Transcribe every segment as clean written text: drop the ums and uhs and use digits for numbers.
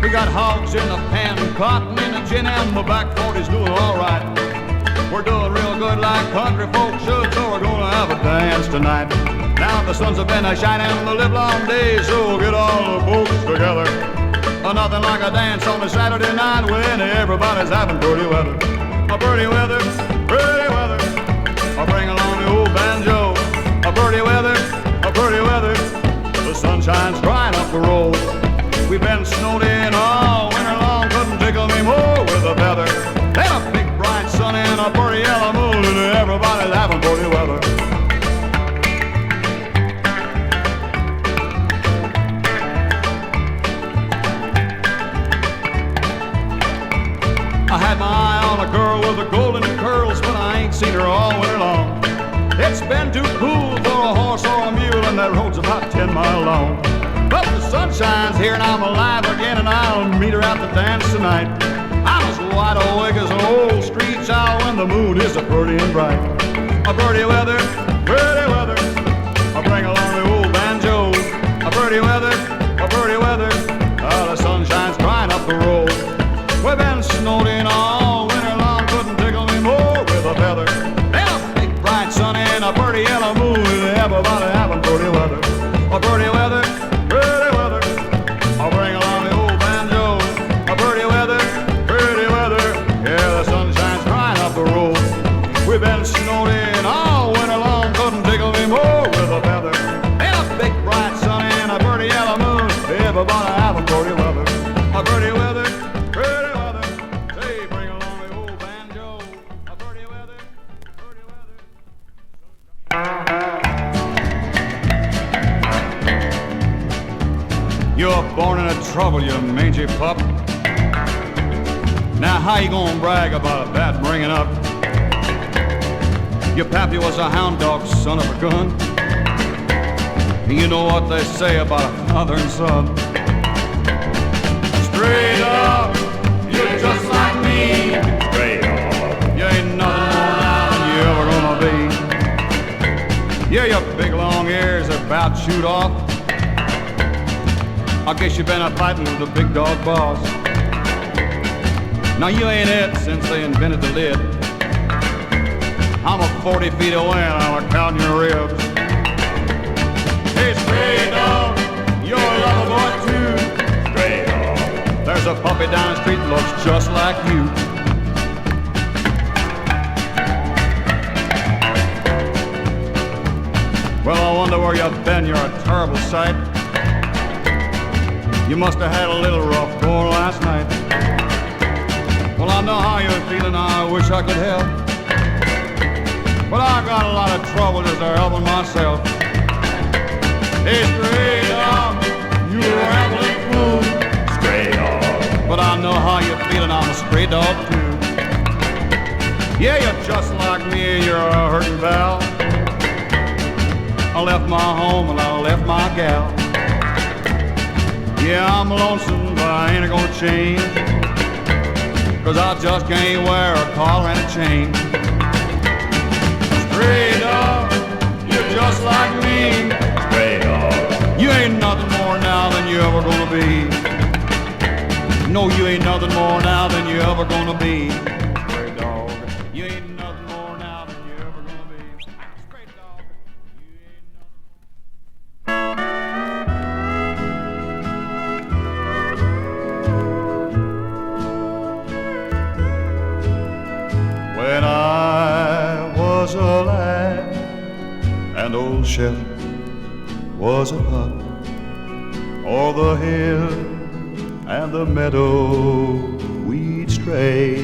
We got hogs in the pan, cotton in the gin, and the back 40's doing all right. We're doing real good like country folks should, so we're gonna have a dance tonight. Now the suns have been a-shining the livelong day, so we'll get all the folks together. Nothing like a dance on a Saturday night when everybody's having pretty weather. A pretty weather, pretty weather. I'll bring along the old banjo. A pretty weather, a pretty weather. The sunshine's drying up the road. We've been snowed in all winter long, couldn't tickle me more with a feather. Then a big bright sun and a pretty yellow moon, and everybody's having pretty weather. I had my eye on a girl with the golden curls, but I ain't seen her all winter long. It's been too cool for a horse or a mule, and that road's about 10 miles long. But the sunshine's here and I'm alive again, and I'll meet her at the dance tonight. I'm as wide awake as an old street child when the moon is a pretty and bright. A pretty weather, pretty weather. I'll bring along the old banjo. A pretty weather, a pretty weather. The sunshine's drying up the road. We've been snowed in all winter long, couldn't tickle me more with a feather. Then a big bright sun and a pretty yellow moon, and everybody having pretty weather. A pretty weather, pretty weather. I'll bring along the old banjo. A pretty weather, pretty weather. Yeah, the sunshine's drying up the road. We've been snowed in all winter long, couldn't tickle me more with a feather. Then a big bright sun and a pretty yellow moon, everybody having pretty weather. A pretty weather, pretty weather. Say, bring along the old banjo. A pretty weather, pretty weather. You're born in a trouble, you mangy pup. Now how you gonna brag about that bringing up? Your pappy was a hound dog, son of a gun. And you know what they say about a father and son. Stray dog, you're just like me. Stray dog, you ain't nothing more now than you ever gonna be. Yeah, your big long ears are about chewed off. I guess you've been a fighting with the big dog boss. Now you ain't it since they invented the lid. I'm a 40 feet away and I'm counting your ribs. Hey, stray dog, you're a lover boy too. Stray dog, there's a puppy down the street that looks just like you. Well, I wonder where you've been, you're a terrible sight. You must have had a little rough going last night. Well, I know how you're feeling, I wish I could help. But I got a lot of trouble just helping myself. Hey, stray dog, you're a rambling fool. Stray dog. But I know how you're feeling, I'm a stray dog too. Yeah, you're just like me, you're a hurting pal. I left my home and I left my gal. Yeah, I'm lonesome, but I ain't gonna change. 'Cause I just can't wear a collar and a chain. Stray dog, you're just like me. Stray dog, you ain't nothing more now than you ever gonna be. No, you ain't nothing more now than you ever gonna be. Stray dog, you ain't nothing more now than you ever gonna be. Stray dog, you ain't nothing. When I was a lad and Old Shep was a pup, o'er the hill and the meadow we'd stray.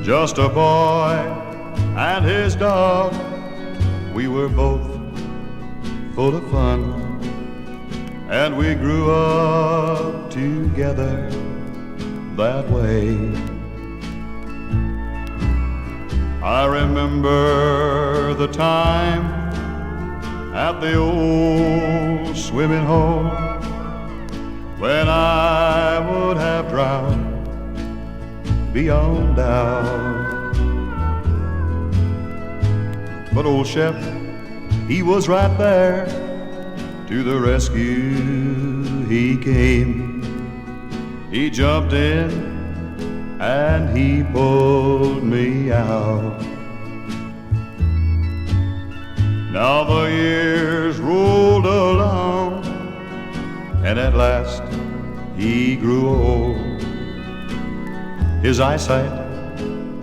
Just a boy and his dog, we were both full of fun, and we grew up together that way. I remember the time at the old swimming hole when I would have drowned beyond doubt. But Old Shep, he was right there. To the rescue he came. He jumped in and he pulled me out. Now the years rolled along, and at last he grew old. His eyesight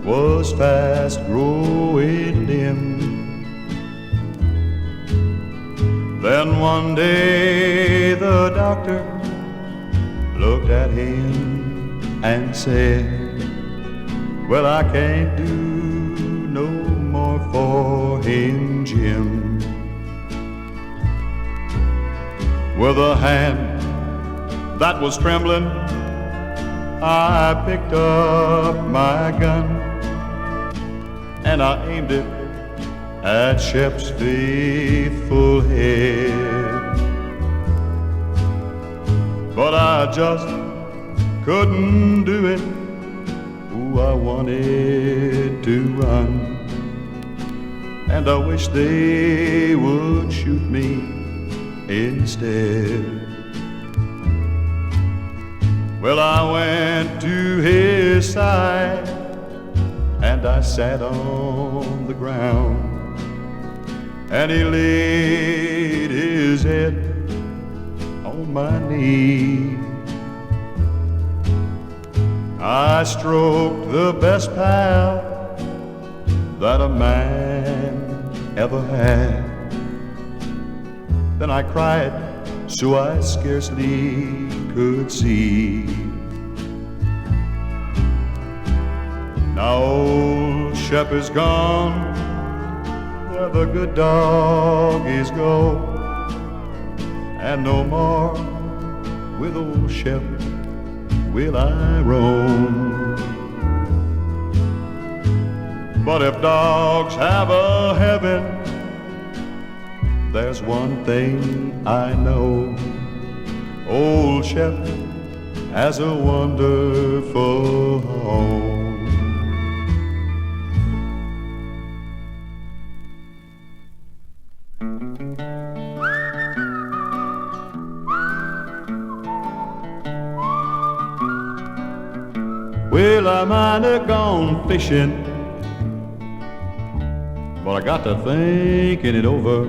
was fast growing dim. Then one day the doctor looked at him and said, well, I can't do no more for him, Jim. With a hand that was trembling, I picked up my gun and I aimed it at Shep's faithful head. But I just couldn't do it. Ooh, I wanted to run, and I wish they would shoot me instead. Well, I went to his side and I sat on the ground, and he laid his head on my knee. I stroked the best pal that a man ever had. Then I cried so I scarcely could see. Now Old Shep is gone, where the good doggies go, and no more with Old Shep will I roam. But if dogs have a heaven, there's one thing I know: Old Shep has a wonderful home. Well, I might have gone fishing, but I got to thinking it over.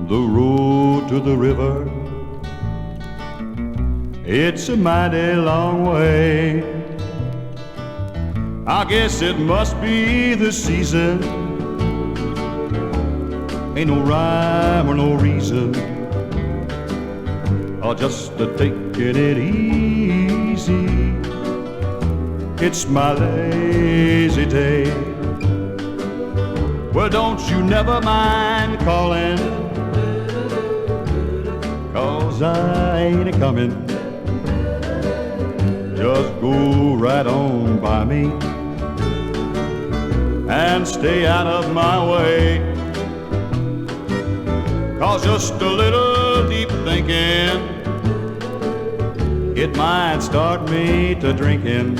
The road to the river, it's a mighty long way. I guess it must be the season. Ain't no rhyme or no reason, or just a taking it easy. It's my lazy day. Well, don't you never mind calling, 'cause I ain't a-comin'. Just go right on by me and stay out of my way, 'cause just a little deep thinking, it might start me to drinking,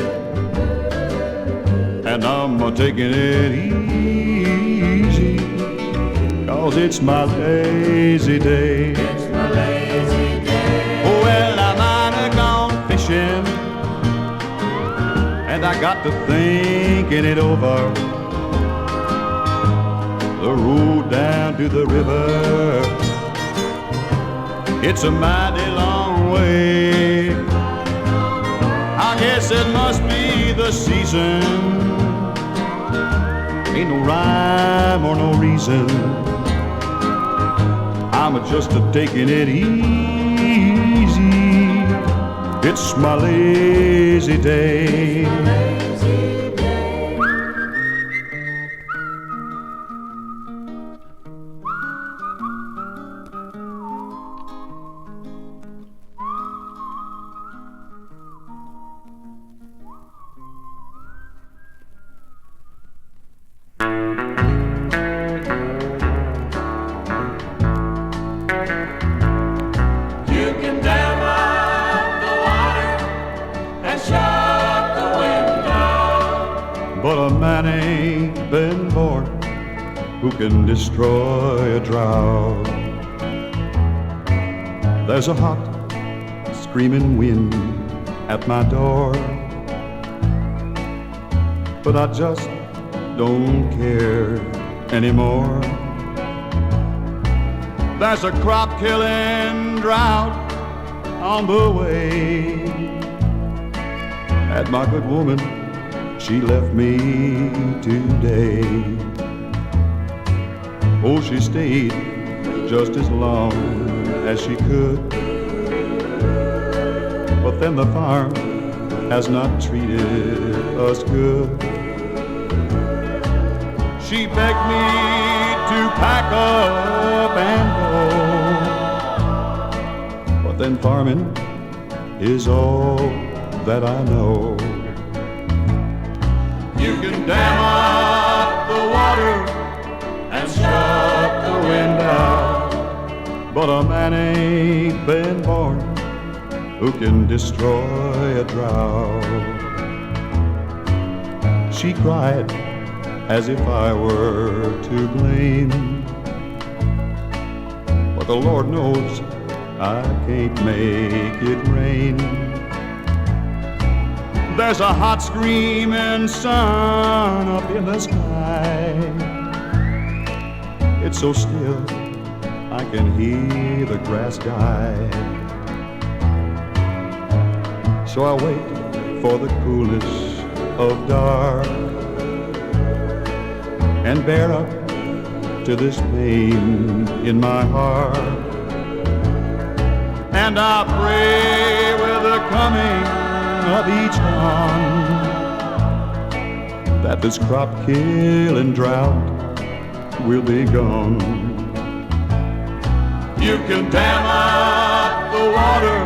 and I'm taking it easy, 'cause it's my lazy day. It's my lazy day. Oh, well, I might have gone fishing, and I got to thinking it over. The road down to the river, it's a mighty long way. I guess it must be the season. Ain't no rhyme or no reason, I'm just taking it easy. It's my lazy day. Shut the window. who can destroy a drought. There's a hot, screaming wind at my door, but I just don't care anymore. There's a crop-killing drought on the way, and my good woman, she left me today. Oh, she stayed just as long as she could, but then the farm has not treated us good. She begged me to pack up and go, but then farming is all that I know. You can dam up the water and shut the wind out, but a man ain't been born who can destroy a drought. She cried as if I were to blame, but the Lord knows I can't make it rain. There's a hot screaming sun up in the sky. It's so still I can hear the grass die. So I wait for the coolness of dark and bear up to this pain in my heart. And I pray with the coming of each one that this crop-killing drought will be gone. You can dam up the water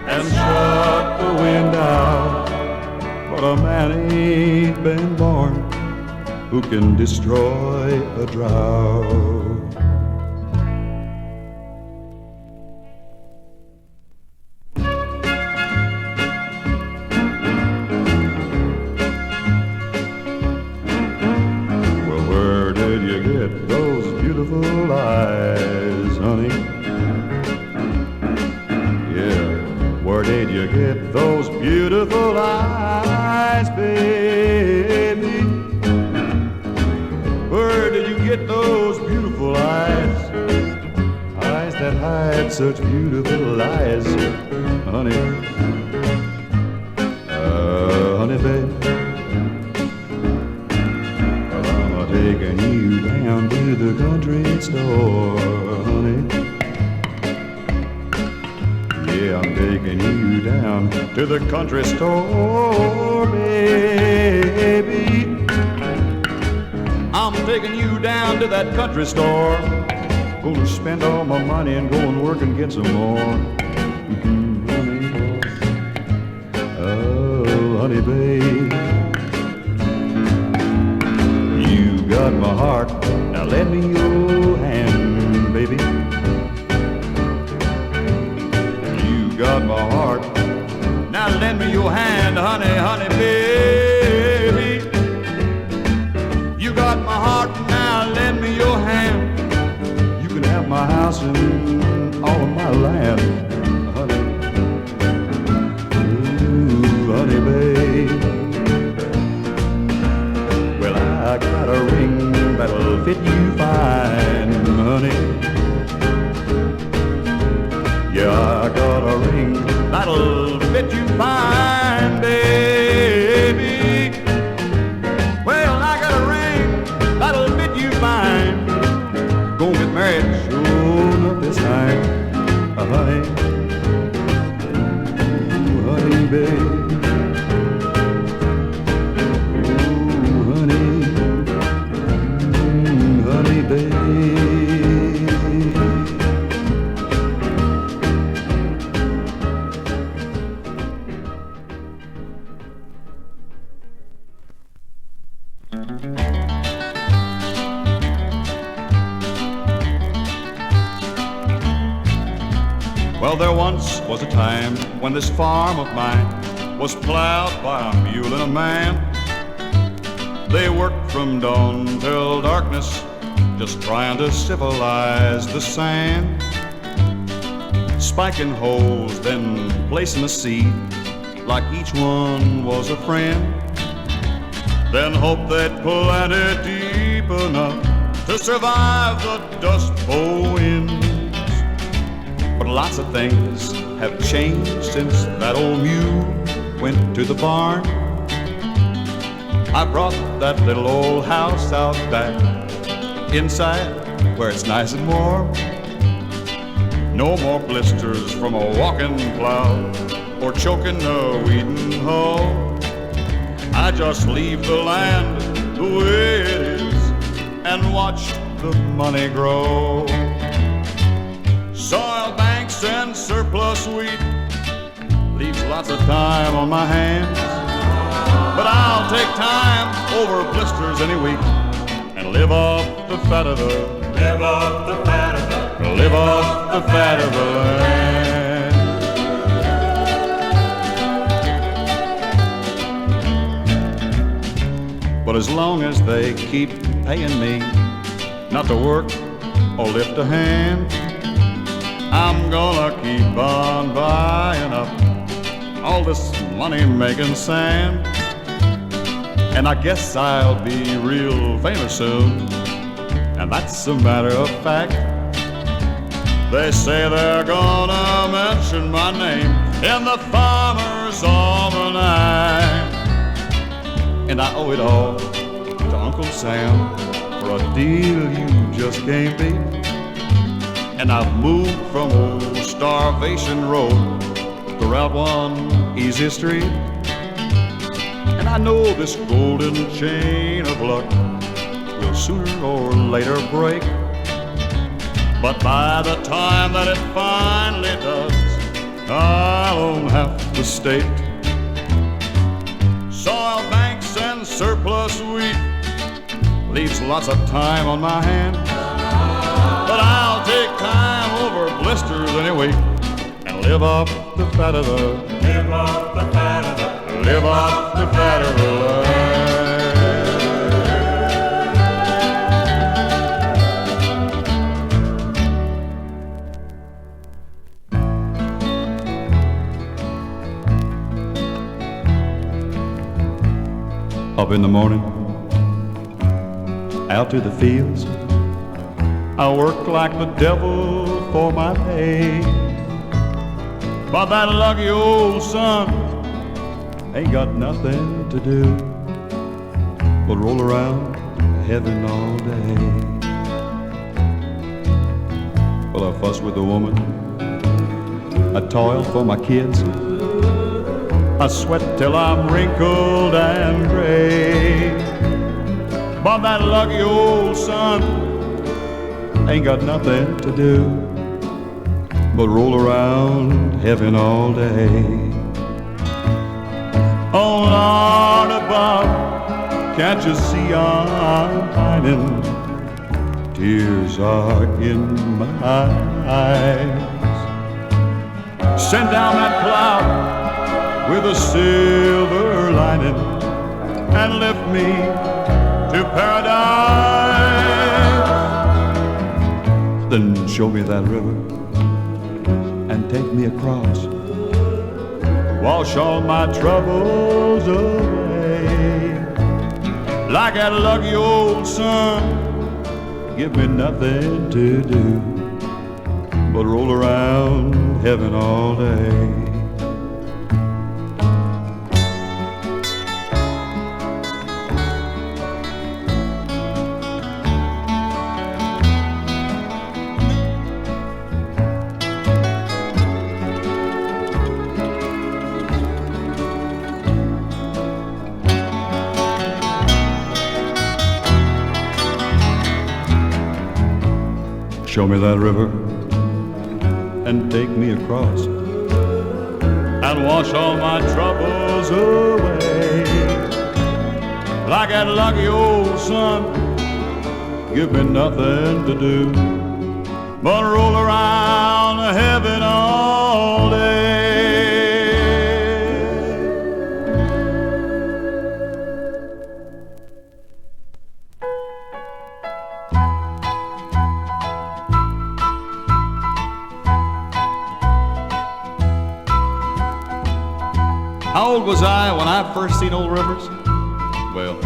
and shut the wind out, but a man ain't been born who can destroy a drought. Eyes, honey. Yeah, where did you get those beautiful eyes, baby? Where did you get those beautiful eyes? Eyes that hide such beautiful eyes, honey. Honey, baby, I'm taking you down to the country store, honey. Yeah, I'm taking you down to the country store, baby. I'm taking you down to that country store. Gonna spend all my money and go and work and get some more. Honey. Oh, honey, babe. You got my heart. Now lend me your hand, baby. You got my heart. Now lend me your hand, honey, honey, baby. You got my heart, now lend me your hand. You can have my house and all of my land, honey. Ooh, honey, babe. Well, I got a ring that'll fit you fine, honey. Yeah, I got a ring that'll fit you fine, baby. Well, I got a ring that'll fit you fine. Gonna get married soon up this time, honey. Ooh, honey, babe. Well, there once was a time when this farm of mine was plowed by a mule and a man. They worked from dawn till darkness just trying to civilize the sand, spiking holes, then placing a seed like each one was a friend, then hope they'd plant it deep enough to survive the Dust Bowl winds. But lots of things have changed since that old mule went to the barn. I brought that little old house out back, inside where it's nice and warm. No more blisters from a walking plow or choking a weeding hoe. I just leave the land the way it is and watch the money grow. Soil banks and surplus wheat leaves lots of time on my hands, but I'll take time over blisters any week and live off the fat of the, live off the fat of the, live off the fat of the land. But as long as they keep paying me not to work or lift a hand, I'm gonna keep on buying up all this money-making sand. And I guess I'll be real famous soon, and that's a matter of fact. They say they're gonna mention my name in the Farmer's Almanac, and I owe it all to Uncle Sam for a deal you just can't beat. And I've moved from old Starvation Road to Route 1 Easy Street, and I know this golden chain of luck will sooner or later break. But by the time that it finally does, I'll own half the state. Soil banks and surplus wheat leaves lots of time on my hands, but I'll take time over blisters any week and live off the fat of the, live off the fat of the, live off the fat of the land. Up in the morning, out to the fields, I work like the devil for my pay. But that lucky old son ain't got nothing to do but roll around heaven all day. Well, I fuss with the woman, I toil for my kids, I sweat till I'm wrinkled and gray. But that lucky old son ain't got nothing to do but roll around heaven all day. Oh Lord above, can't you see I'm pining? Tears are in my eyes. Send down that cloud with a silver lining and lift me to paradise. Then show me that river and take me across. Wash all my troubles away. Like that lucky old sun, give me nothing to do but roll around heaven all day. Show me that river and take me across and wash all my troubles away. Like that lucky old sun, give me nothing to do but roll around heaven all day. old was I when I first seen old Rivers? Well,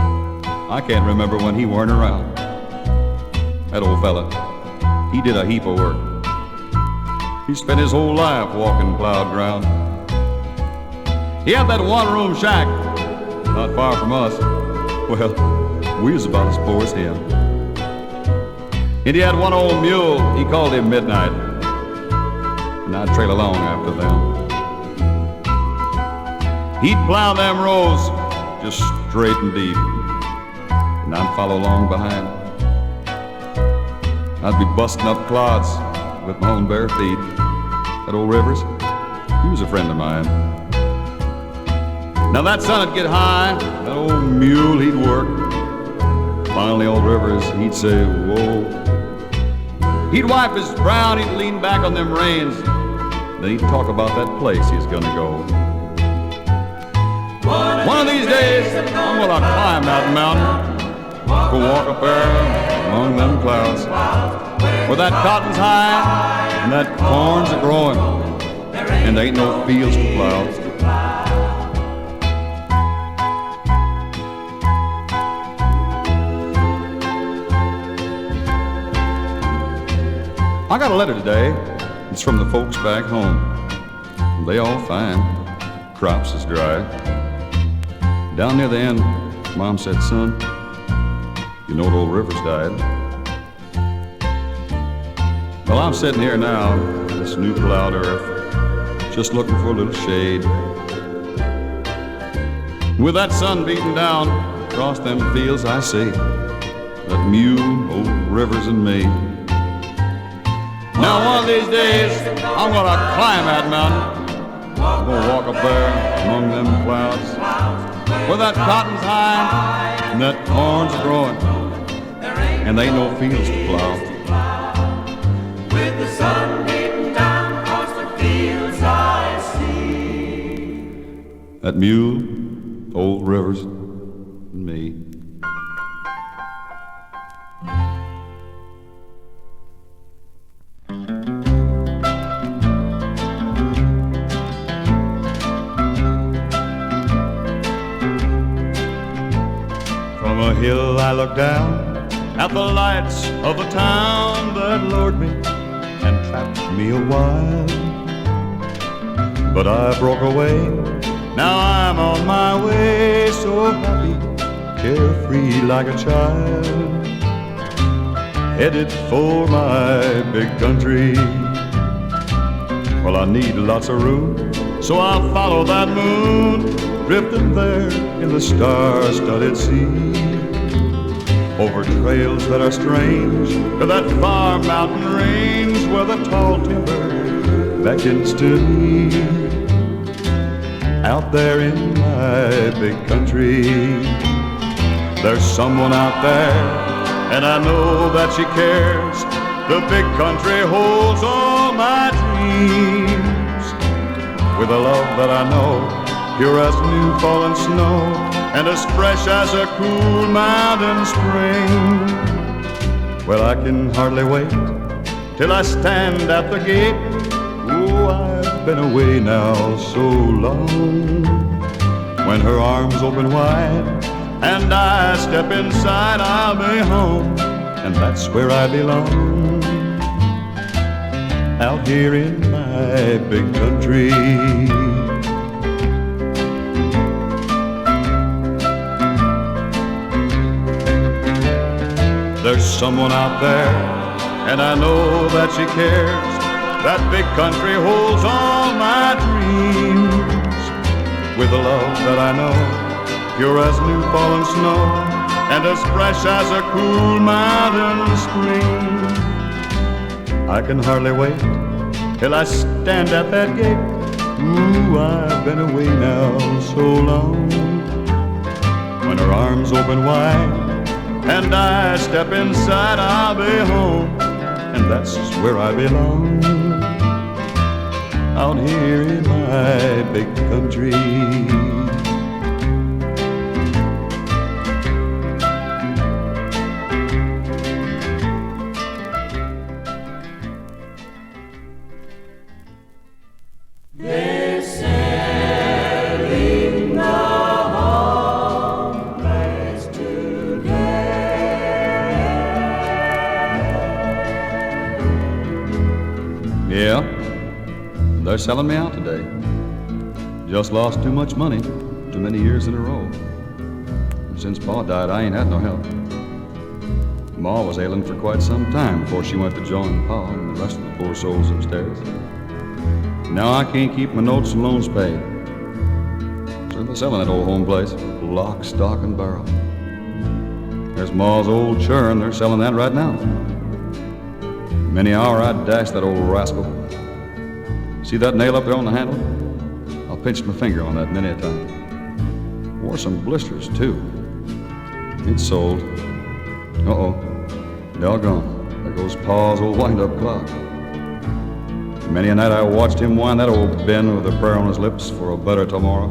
I can't remember when he weren't around. That old fella, he did a heap of work. He spent his whole life walking plowed ground. He had that one-room shack not far from us. Well, we was about as poor as him. And he had one old mule, he called him Midnight, and I'd trail along after them. He'd plow them rows just straight and deep, and I'd follow along behind. I'd be busting up clods with my own bare feet. That old Rivers, he was a friend of mine. Now that sun'd get high, that old mule, he'd work. Finally, old Rivers, he'd say, whoa. He'd wipe his brow and he'd lean back on them reins. Then he'd talk about that place he's gonna go. One of these days, I'm gonna climb that mountain, go walk up there among them clouds, where that cotton's high and that corn's a-growing, and there ain't no fields to plow. I got a letter today. It's from the folks back home. They all fine. Crops is dry. Down near the end, Mom said, son, you know old Rivers died. Well, I'm sitting here now, this new plowed earth, just looking for a little shade. With that sun beating down across them fields, I see that mule, old Rivers, and me. Now one of these days, I'm gonna climb that mountain. I'm gonna walk up there among them clouds, where that cotton's high and that corn's growing, and there ain't no fields to plow. With the sun beating down across the fields, I see that mule, old Rivers, and me. From a hill I looked down at the lights of a town that lured me and trapped me a while. But I broke away, now I'm on my way, so happy, carefree like a child, headed for my big country. Well, I need lots of room, so I'll follow that moon, drifting there in the star-studded sea, over trails that are strange to that far mountain range where the tall timber beckons to me. Out there in my big country, there's someone out there, and I know that she cares. The big country holds all my dreams, with a love that I know, pure as new fallen snow, and as fresh as a cool mountain spring. Well, I can hardly wait till I stand at the gate. Oh, I've been away now so long. When her arms open wide and I step inside, I'll be home, and that's where I belong, out here in my big country. There's someone out there, and I know that she cares. That big country holds all my dreams, with a love that I know, pure as new fallen snow, and as fresh as a cool mountain spring. I can hardly wait till I stand at that gate. Ooh, I've been away now so long. When her arms open wide and I step inside, I'll be home, and that's where I belong, out here in my big country. They're sailing Yeah, they're selling me out today. Just lost too much money, too many years in a row. And since Pa died, I ain't had no help. Ma was ailing for quite some time before she went to join Pa and the rest of the poor souls upstairs. Now I can't keep my notes and loans paid. So they're selling that old home place, lock, stock, and barrel. There's Ma's old churn, they're selling that right now. Many an hour I'd dash that old rascal. See that nail up there on the handle? I'll pinch my finger on that many a time. Wore some blisters, too. It's sold. Uh-oh. Doggone. There goes Pa's old wind-up clock. Many a night I watched him wind that old Ben with a prayer on his lips for a better tomorrow.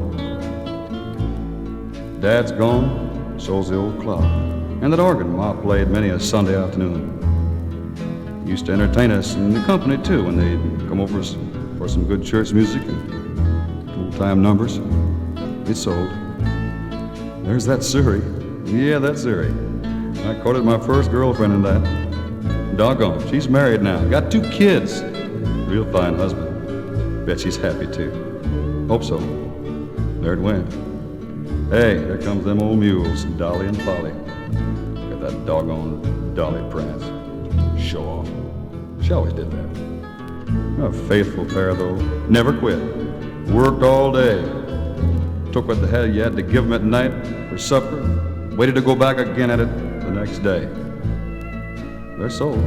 Dad's gone, so's the old clock. And that organ Ma played many a Sunday afternoon. Used to entertain us in the company, too, when they'd come over for some good church music and old-time numbers. It's sold. There's that Surrey. Yeah, that Surrey. I courted my first girlfriend in that. Doggone, she's married now. Got 2 kids. Real fine husband. Bet she's happy, too. Hope so. There it went. Hey, there comes them old mules, Dolly and Foley. Got that doggone Dolly prance. Show off. She always did that. A faithful pair, though. Never quit. Worked all day. Took what they had you had to give them at night for supper. Waited to go back again at it the next day. They're sold.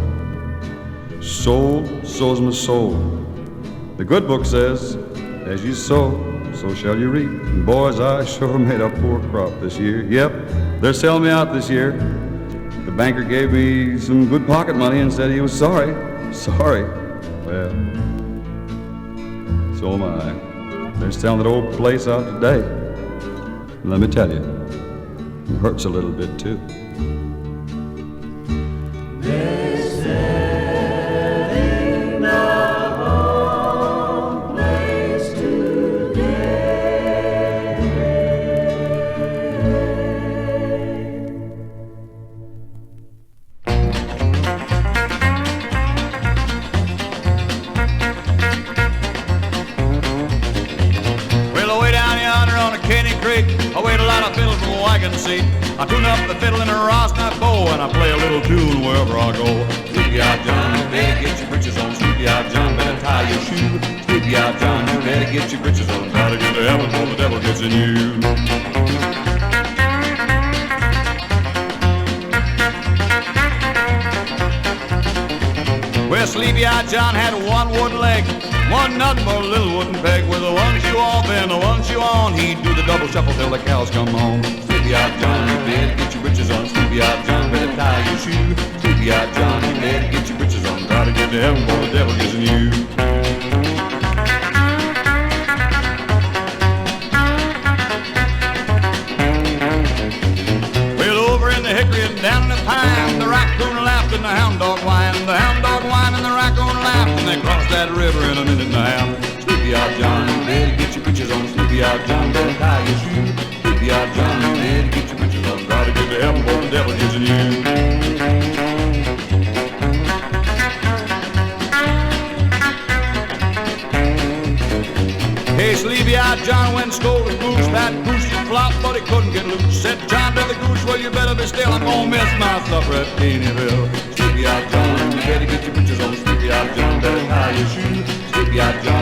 Sold, so's my soul. The good book says, as you sow, so shall you reap. And boys, I sure made a poor crop this year. Yep, they're selling me out this year. The banker gave me some good pocket money and said he was sorry. Sorry. Well, so am I. They're selling that old place out today. Let me tell you, it hurts a little bit, too. I tune up the fiddle in a rawsnut bow, and I play a little tune wherever I go. Sleepy-eyed John, you better get your britches on. Sleepy-eyed John, better tie your shoe. Sleepy-eyed John, you better get your britches on. Try to get to heaven before the devil gets in you. Well, Sleepy-eyed John had one wooden leg, one nothing but a little wooden peg. With the one shoe off and the one shoe on, he'd do the double shuffle till the cows come home. Sleepy-eyed John, you better get your britches on. Sleepy-eyed John, better tie your shoe. Sleepy-eyed John, you better get your britches on. Try to get to heaven before the devil gets in you. Well, over in the hickory and down in the pine, the raccoon laughed and the hound dog whined. The hound dog whined and the raccoon laughed, and they crossed that river in a minute and a half. Sleepy-eyed John, you better get your britches on. Sleepy-eyed John, better tie your shoe. Sleepy-eyed John, you better get your britches on. Try to get to heaven before the devil gets in you. Hey, Sleepy-eyed John went and stole the goose. That goose was flop, but he couldn't get loose. Said John to the goose, well, you better be still. I'm gonna miss my supper at Caneyville. Sleepy-eyed John, you better get your britches on. Sleepy-eyed John, better tie your shoe. Sleepy-eyed John,